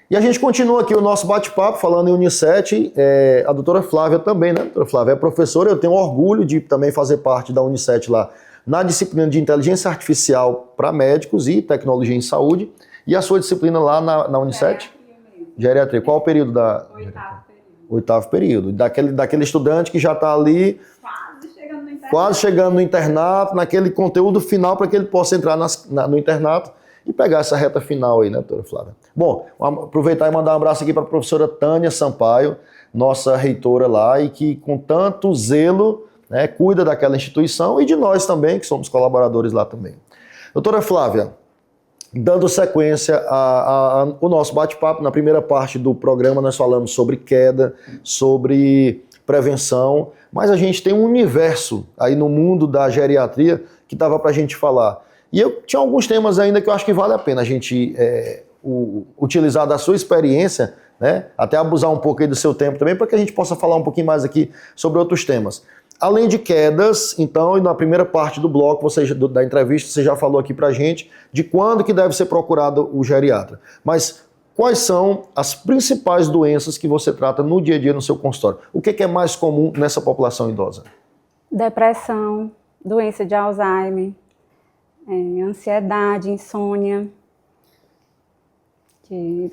E a gente continua aqui o nosso bate-papo falando em Unicet. A doutora Flávia também, né? A doutora Flávia é professora, eu tenho orgulho de também fazer parte da Unicet lá na disciplina de Inteligência Artificial para Médicos e Tecnologia em Saúde. E a sua disciplina lá na Unicet? Geriatria. Qual o período da... Oitavo período. Daquele estudante que já está ali quase chegando no internato, naquele conteúdo final para que ele possa entrar no internato e pegar essa reta final aí, né, doutora Flávia? Bom, aproveitar e mandar um abraço aqui para a professora Tânia Sampaio, nossa reitora lá, e que com tanto zelo, né, cuida daquela instituição e de nós também, que somos colaboradores lá também. Doutora Flávia, dando sequência ao nosso bate-papo, na primeira parte do programa nós falamos sobre queda, sobre prevenção, mas a gente tem um universo aí no mundo da geriatria que dava para a gente falar. E eu tinha alguns temas ainda que eu acho que vale a pena a gente utilizar da sua experiência, né, até abusar um pouco aí do seu tempo também, para que a gente possa falar um pouquinho mais aqui sobre outros temas. Além de quedas, então, na primeira parte do bloco, da entrevista, você já falou aqui pra gente de quando que deve ser procurado o geriatra. Mas quais são as principais doenças que você trata no dia a dia no seu consultório? O que é mais comum nessa população idosa? Depressão, doença de Alzheimer, ansiedade, insônia.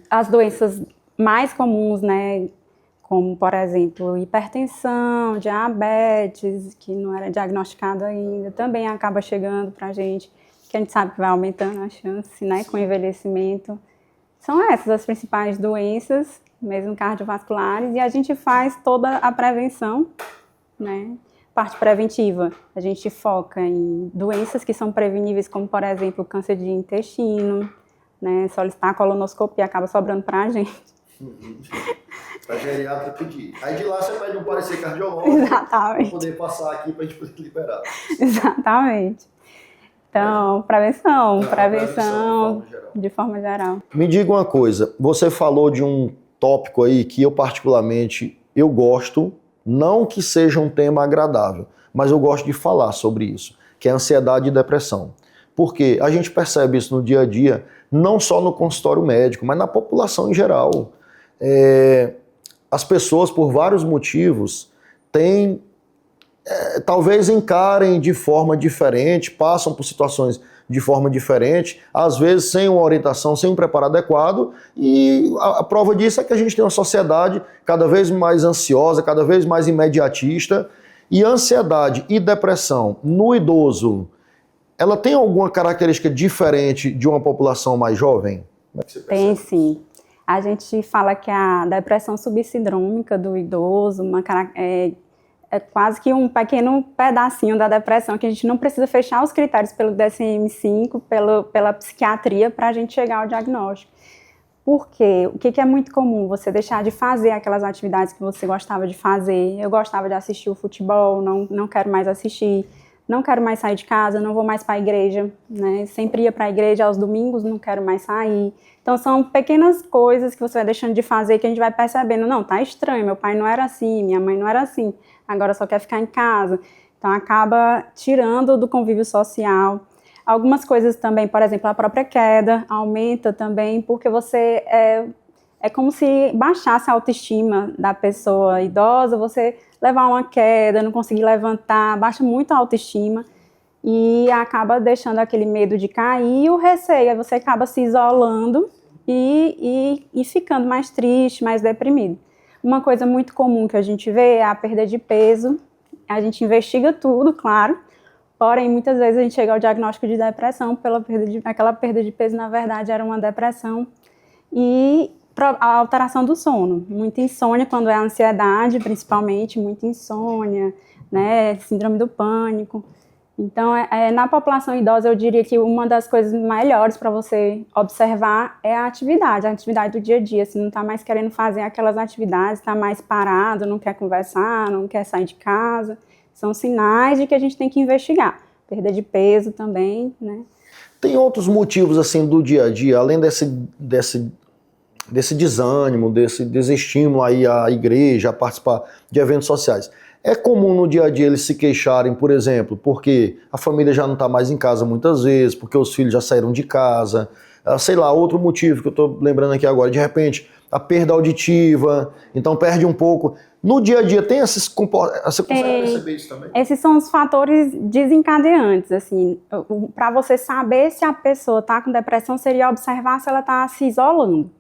As doenças mais comuns, né? Como, por exemplo, hipertensão, diabetes, que não era diagnosticado ainda, também acaba chegando para a gente, que a gente sabe que vai aumentando a chance, né, com o envelhecimento. São essas as principais doenças, mesmo cardiovasculares, e a gente faz toda a prevenção, né, parte preventiva. A gente foca em doenças que são preveníveis, como, por exemplo, câncer de intestino, né, solicitar a colonoscopia acaba sobrando para a gente. Para geriatra pedir. Aí de lá você pede um parecer cardiológico para poder passar aqui para a gente poder liberar. Exatamente. Então, prevenção de forma geral. Me diga uma coisa, você falou de um tópico aí que eu particularmente gosto, não que seja um tema agradável, mas eu gosto de falar sobre isso, que é ansiedade e depressão. Porque a gente percebe isso no dia a dia, não só no consultório médico, mas na população em geral. As pessoas, por vários motivos, talvez encarem de forma diferente, passam por situações de forma diferente, às vezes sem uma orientação, sem um preparo adequado, e a prova disso é que a gente tem uma sociedade cada vez mais ansiosa, cada vez mais imediatista, e ansiedade e depressão no idoso, ela tem alguma característica diferente de uma população mais jovem? Como é que você percebe? Tem sim. A gente fala que a depressão subsindrômica do idoso é quase que um pequeno pedacinho da depressão, que a gente não precisa fechar os critérios pelo DSM-5, pela psiquiatria, para a gente chegar ao diagnóstico. Por quê? O que é muito comum? Você deixar de fazer aquelas atividades que você gostava de fazer. Eu gostava de assistir o futebol, não quero mais assistir. Não quero mais sair de casa, não vou mais para a igreja, né? Sempre ia para a igreja aos domingos, não quero mais sair. Então são pequenas coisas que você vai deixando de fazer que a gente vai percebendo, não, tá estranho, meu pai não era assim, minha mãe não era assim, agora só quer ficar em casa. Então acaba tirando do convívio social. Algumas coisas também, por exemplo, a própria queda aumenta também, porque você é como se baixasse a autoestima da pessoa idosa, você levar uma queda, não conseguir levantar, baixa muito a autoestima e acaba deixando aquele medo de cair e o receio, aí você acaba se isolando e ficando mais triste, mais deprimido. Uma coisa muito comum que a gente vê é a perda de peso, a gente investiga tudo, claro, porém muitas vezes a gente chega ao diagnóstico de depressão aquela perda de peso na verdade era uma depressão e a alteração do sono, muita insônia quando é ansiedade, principalmente, muita insônia, né, síndrome do pânico. Então, na população idosa, eu diria que uma das coisas melhores para você observar é a atividade do dia a dia. Se não está mais querendo fazer aquelas atividades, está mais parado, não quer conversar, não quer sair de casa, são sinais de que a gente tem que investigar. Perda de peso também, né. Tem outros motivos, assim, do dia a dia, além desse desânimo, desse desestímulo aí à igreja, a participar de eventos sociais. É comum no dia a dia eles se queixarem, por exemplo, porque a família já não está mais em casa muitas vezes, porque os filhos já saíram de casa, sei lá, outro motivo que eu estou lembrando aqui agora, de repente, a perda auditiva, então perde um pouco. No dia a dia tem esses comportamentos, você consegue perceber isso também? Esses são os fatores desencadeantes, assim, para você saber se a pessoa está com depressão seria observar se ela está se isolando.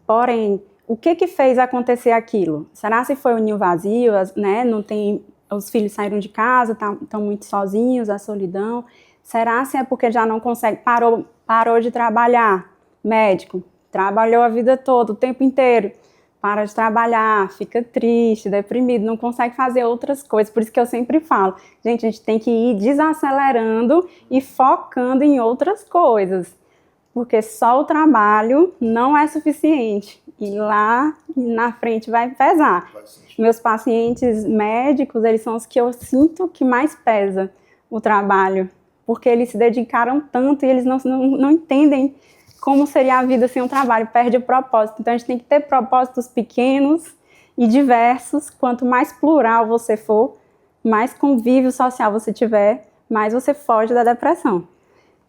Porém, o que fez acontecer aquilo? Será se foi o ninho vazio, né? Não tem, os filhos saíram de casa, estão muito sozinhos, a solidão? Será se é porque já não consegue, parou de trabalhar? Médico, trabalhou a vida toda, o tempo inteiro, para de trabalhar, fica triste, deprimido, não consegue fazer outras coisas. Por isso que eu sempre falo, gente, a gente tem que ir desacelerando e focando em outras coisas, porque só o trabalho não é suficiente. E lá na frente vai pesar. Meus pacientes médicos, eles são os que eu sinto que mais pesa o trabalho, porque eles se dedicaram tanto e eles não entendem como seria a vida sem um trabalho, perde o propósito. Então a gente tem que ter propósitos pequenos e diversos. Quanto mais plural você for, mais convívio social você tiver, mais você foge da depressão.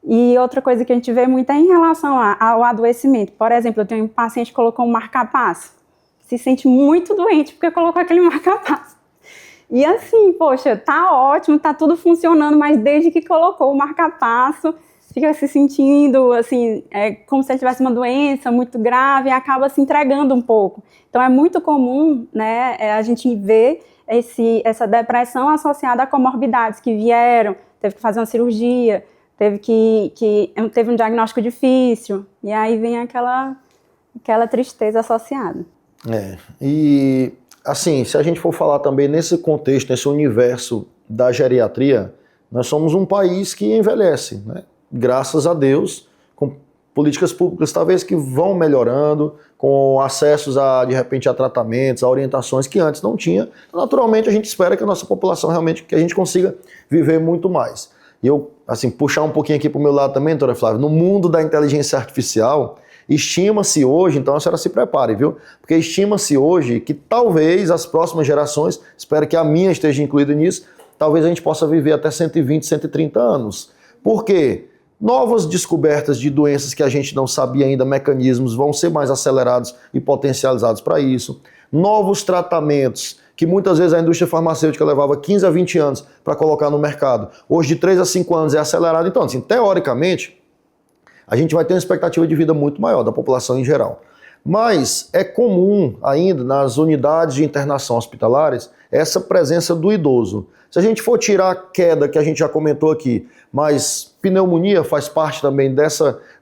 E outra coisa que a gente vê muito é em relação ao adoecimento. Por exemplo, eu tenho um paciente que colocou um marca-passo, se sente muito doente porque colocou aquele marca-passo. E assim, poxa, tá ótimo, tá tudo funcionando, mas desde que colocou o marca-passo, fica se sentindo assim, como se ele tivesse uma doença muito grave e acaba se entregando um pouco. Então é muito comum, né, a gente ver essa depressão associada a comorbidades que vieram, teve que fazer uma cirurgia, teve um diagnóstico difícil, e aí vem aquela tristeza associada. E assim, se a gente for falar também nesse contexto, nesse universo da geriatria, nós somos um país que envelhece, né? Graças a Deus, com políticas públicas talvez que vão melhorando, com acessos de repente a tratamentos, a orientações que antes não tinha. Naturalmente a gente espera que a nossa população realmente, que a gente consiga viver muito mais. E eu, assim, puxar um pouquinho aqui para o meu lado também, doutora Flávia, no mundo da inteligência artificial, estima-se hoje, então a senhora se prepare, viu? Porque estima-se hoje que talvez as próximas gerações, espero que a minha esteja incluída nisso, talvez a gente possa viver até 120, 130 anos. Por quê? Novas descobertas de doenças que a gente não sabia ainda, mecanismos, vão ser mais acelerados e potencializados para isso. Novos tratamentos, que muitas vezes a indústria farmacêutica levava 15 a 20 anos para colocar no mercado. Hoje, de 3 a 5 anos é acelerado. Então, assim, teoricamente, a gente vai ter uma expectativa de vida muito maior da população em geral. Mas é comum ainda nas unidades de internação hospitalares essa presença do idoso. Se a gente for tirar a queda que a gente já comentou aqui, mas pneumonia faz parte também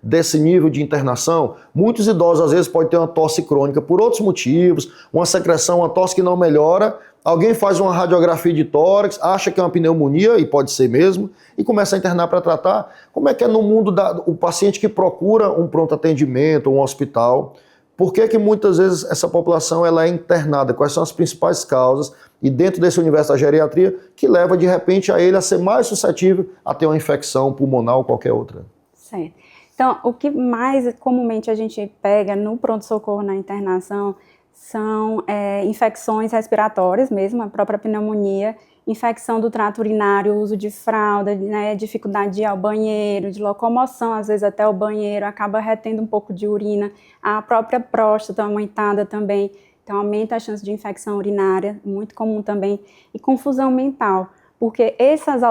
desse nível de internação, muitos idosos às vezes podem ter uma tosse crônica por outros motivos, uma secreção, uma tosse que não melhora, alguém faz uma radiografia de tórax, acha que é uma pneumonia, e pode ser mesmo, e começa a internar para tratar. Como é que é no mundo o paciente que procura um pronto atendimento, um hospital? Por que muitas vezes essa população ela é internada? Quais são as principais causas? E dentro desse universo da geriatria, que leva de repente a ele a ser mais suscetível a ter uma infecção pulmonar ou qualquer outra? Certo. Então, o que mais comumente a gente pega no pronto-socorro, na internação, são infecções respiratórias mesmo, a própria pneumonia, infecção do trato urinário, uso de fralda, né, dificuldade de ir ao banheiro, de locomoção, às vezes até o banheiro, acaba retendo um pouco de urina, a própria próstata aumentada também, então aumenta a chance de infecção urinária, muito comum também, e confusão mental, porque essas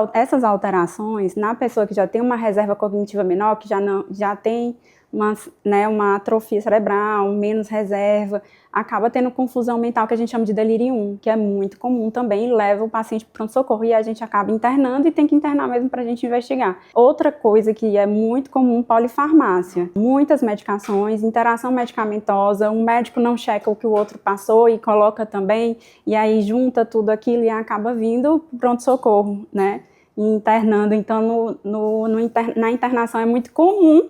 alterações, na pessoa que já tem uma reserva cognitiva menor, que já tem uma atrofia cerebral, menos reserva, acaba tendo confusão mental que a gente chama de delirium, que é muito comum também, e leva o paciente para o pronto-socorro e a gente acaba internando e tem que internar mesmo para a gente investigar. Outra coisa que é muito comum, polifarmácia. Muitas medicações, interação medicamentosa, um médico não checa o que o outro passou e coloca também, e aí junta tudo aquilo e acaba vindo para o pronto-socorro, né? E internando. Então, na internação é muito comum,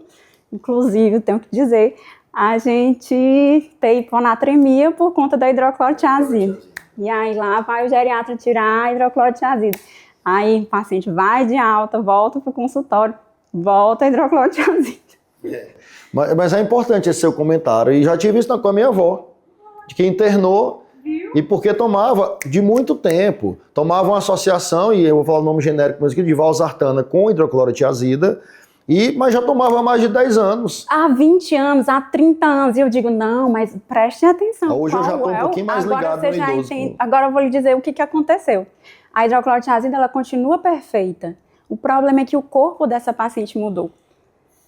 inclusive, tenho que dizer, a gente tem hiponatremia por conta da hidroclorotiazida. E aí lá vai o geriatra tirar a hidroclorotiazida. Aí o paciente vai de alta, volta para o consultório, volta a hidroclorotiazida. Mas é importante esse seu comentário. E já tive isso com a minha avó, de que internou, e porque tomava de muito tempo. Tomava uma associação, e eu vou falar o nome genérico, mas aqui, de valsartana com hidroclorotiazida. Mas já tomava há mais de 10 anos. Há 20 anos, há 30 anos. E eu digo, não, mas prestem atenção. Hoje eu já estou um pouquinho mais ligado no idoso. Agora eu vou lhe dizer o que aconteceu. A hidroclorotiazida, ela continua perfeita. O problema é que o corpo dessa paciente mudou.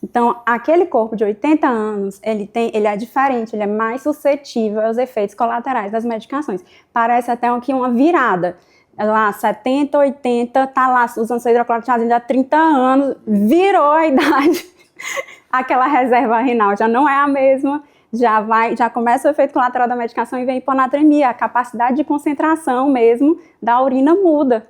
Então, aquele corpo de 80 anos, ele é diferente, ele é mais suscetível aos efeitos colaterais das medicações. Parece até que uma virada. Lá, 70, 80, tá lá usando sua hidroclorotiazida há 30 anos, virou a idade. Aquela reserva renal já não é a mesma, já começa o efeito colateral da medicação e vem hiponatremia. A capacidade de concentração mesmo da urina muda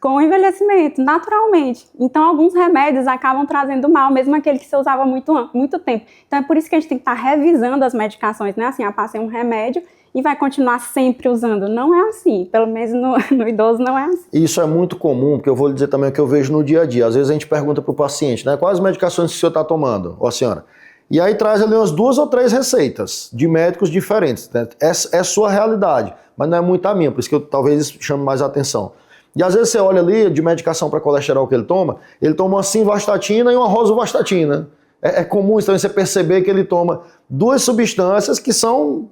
com o envelhecimento, naturalmente. Então, alguns remédios acabam trazendo mal, mesmo aquele que você usava há muito tempo. Então, é por isso que a gente tem que estar revisando as medicações, né? Assim, passei um remédio e vai continuar sempre usando. Não é assim, pelo menos no idoso não é assim. Isso é muito comum, porque eu vou lhe dizer também o que eu vejo no dia a dia. Às vezes a gente pergunta para o paciente, né? Quais medicações que o senhor está tomando, ou a senhora? E aí traz ali umas 2 ou 3 receitas de médicos diferentes. Né? É sua realidade, mas não é muito a minha, por isso que eu talvez chame mais a atenção. E às vezes você olha ali de medicação para colesterol que ele toma uma simvastatina e uma rosuvastatina. É comum então você perceber que ele toma 2 substâncias que são...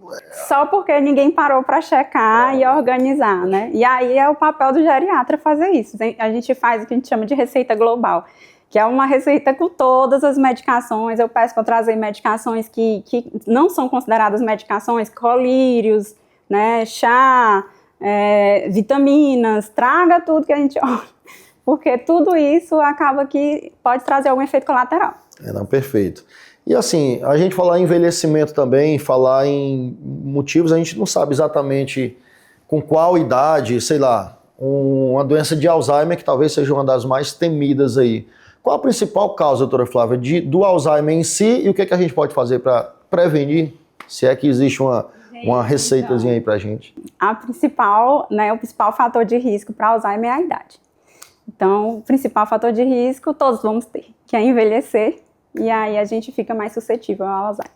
Só porque ninguém parou para checar e organizar, né? E aí é o papel do geriatra fazer isso. A gente faz o que a gente chama de receita global, que é uma receita com todas as medicações. Eu peço para trazer medicações que não são consideradas medicações, colírios, né, chá, vitaminas, traga tudo que a gente olha, porque tudo isso acaba que pode trazer algum efeito colateral. Não, perfeito. E assim, a gente falar em envelhecimento também, falar em motivos, a gente não sabe exatamente com qual idade, sei lá, uma doença de Alzheimer, que talvez seja uma das mais temidas aí. Qual a principal causa, doutora Flávia, do Alzheimer em si e o que a gente pode fazer para prevenir, se é que existe uma receitazinha aí pra gente? O principal fator de risco para Alzheimer é a idade. Então, o principal fator de risco todos vamos ter, que é envelhecer, e aí a gente fica mais suscetível ao Alzheimer.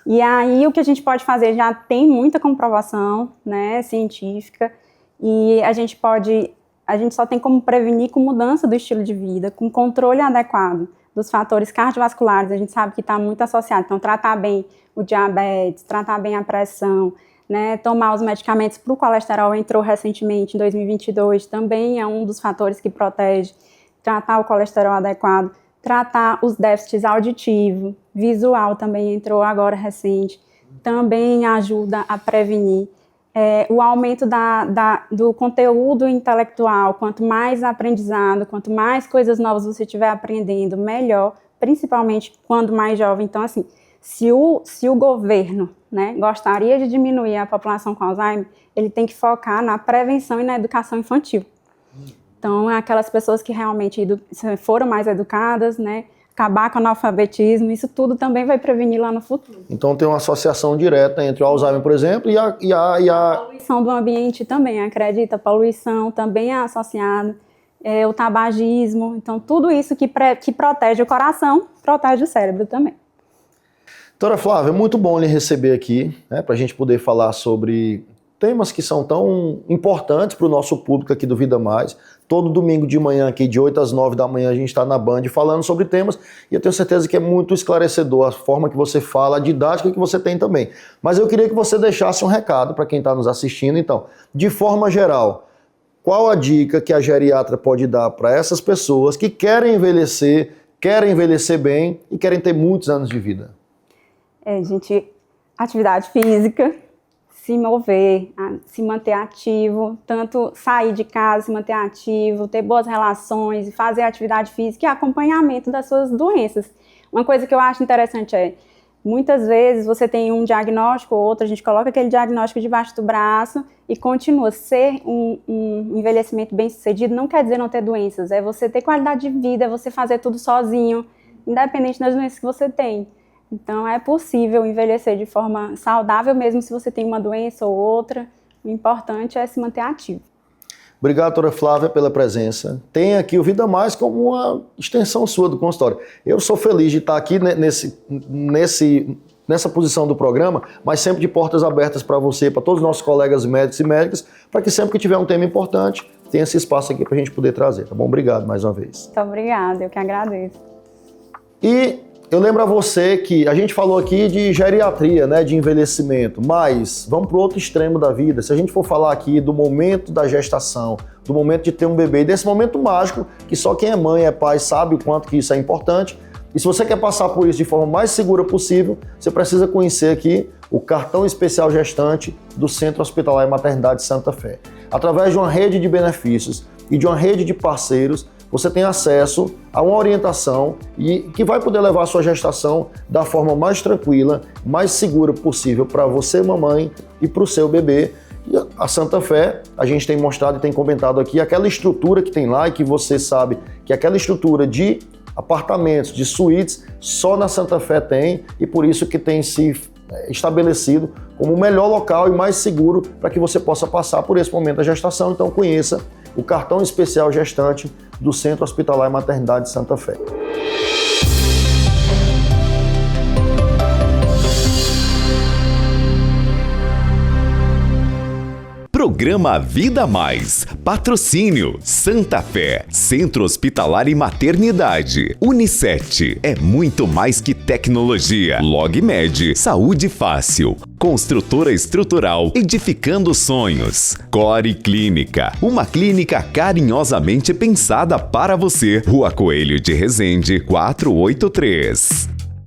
E aí o que a gente pode fazer já tem muita comprovação, né, científica, e a gente só tem como prevenir com mudança do estilo de vida, com controle adequado dos fatores cardiovasculares, a gente sabe que está muito associado, então tratar bem o diabetes, tratar bem a pressão, né, tomar os medicamentos para o colesterol, entrou recentemente em 2022, também é um dos fatores que protege, tratar o colesterol adequado, tratar os déficits auditivo, visual também entrou agora recente, também ajuda a prevenir. O aumento do conteúdo intelectual, quanto mais aprendizado, quanto mais coisas novas você estiver aprendendo, melhor, principalmente quando mais jovem. Então, assim, se o governo, né, gostaria de diminuir a população com Alzheimer, ele tem que focar na prevenção e na educação infantil. Então, aquelas pessoas que realmente foram mais educadas, né, acabar com o analfabetismo, isso tudo também vai prevenir lá no futuro. Então tem uma associação direta entre o Alzheimer, por exemplo, e a poluição do ambiente também, acredita? A poluição também é associada, o tabagismo, então tudo isso que protege o coração, protege o cérebro também. Doutora Flávia, é muito bom lhe receber aqui, né, para a gente poder falar sobre temas que são tão importantes para o nosso público aqui do Vida Mais. Todo domingo de manhã, aqui de 8 às 9 da manhã, a gente está na Band falando sobre temas e eu tenho certeza que é muito esclarecedor a forma que você fala, a didática que você tem também. Mas eu queria que você deixasse um recado para quem está nos assistindo. Então, de forma geral, qual a dica que a geriatra pode dar para essas pessoas que querem envelhecer bem e querem ter muitos anos de vida? Atividade física, se mover, se manter ativo, tanto sair de casa, se manter ativo, ter boas relações, fazer atividade física e acompanhamento das suas doenças. Uma coisa que eu acho interessante muitas vezes você tem um diagnóstico ou outro, a gente coloca aquele diagnóstico debaixo do braço e continua. Ser um envelhecimento bem sucedido não quer dizer não ter doenças, é você ter qualidade de vida, é você fazer tudo sozinho, independente das doenças que você tem. Então, é possível envelhecer de forma saudável, mesmo se você tem uma doença ou outra. O importante é se manter ativo. Obrigado, doutora Flávia, pela presença. Tem aqui o Vida Mais como uma extensão sua do consultório. Eu sou feliz de estar aqui nessa posição do programa, mas sempre de portas abertas para você, para todos os nossos colegas médicos e médicas, para que sempre que tiver um tema importante, tenha esse espaço aqui para a gente poder trazer, tá bom? Obrigado mais uma vez. Muito obrigada, eu que agradeço. E eu lembro a você que a gente falou aqui de geriatria, né, de envelhecimento, mas vamos para o outro extremo da vida. Se a gente for falar aqui do momento da gestação, do momento de ter um bebê, desse momento mágico, que só quem é mãe, é pai, sabe o quanto que isso é importante. E se você quer passar por isso de forma mais segura possível, você precisa conhecer aqui o cartão especial gestante do Centro Hospitalar e Maternidade Santa Fé. Através de uma rede de benefícios e de uma rede de parceiros, você tem acesso a uma orientação e que vai poder levar a sua gestação da forma mais tranquila, mais segura possível para você, mamãe, e para o seu bebê. E a Santa Fé, a gente tem mostrado e tem comentado aqui, aquela estrutura que tem lá e que você sabe que aquela estrutura de apartamentos, de suítes, só na Santa Fé tem, e por isso que tem se estabelecido como o melhor local e mais seguro para que você possa passar por esse momento da gestação. Então conheça o cartão especial gestante do Centro Hospitalar e Maternidade Santa Fé. Programa Vida Mais. Patrocínio Santa Fé, Centro Hospitalar e Maternidade. Unicet é muito mais que tecnologia. LogMed, saúde fácil. Construtora estrutural, edificando sonhos. Core Clínica, uma clínica carinhosamente pensada para você. Rua Coelho de Resende, 483.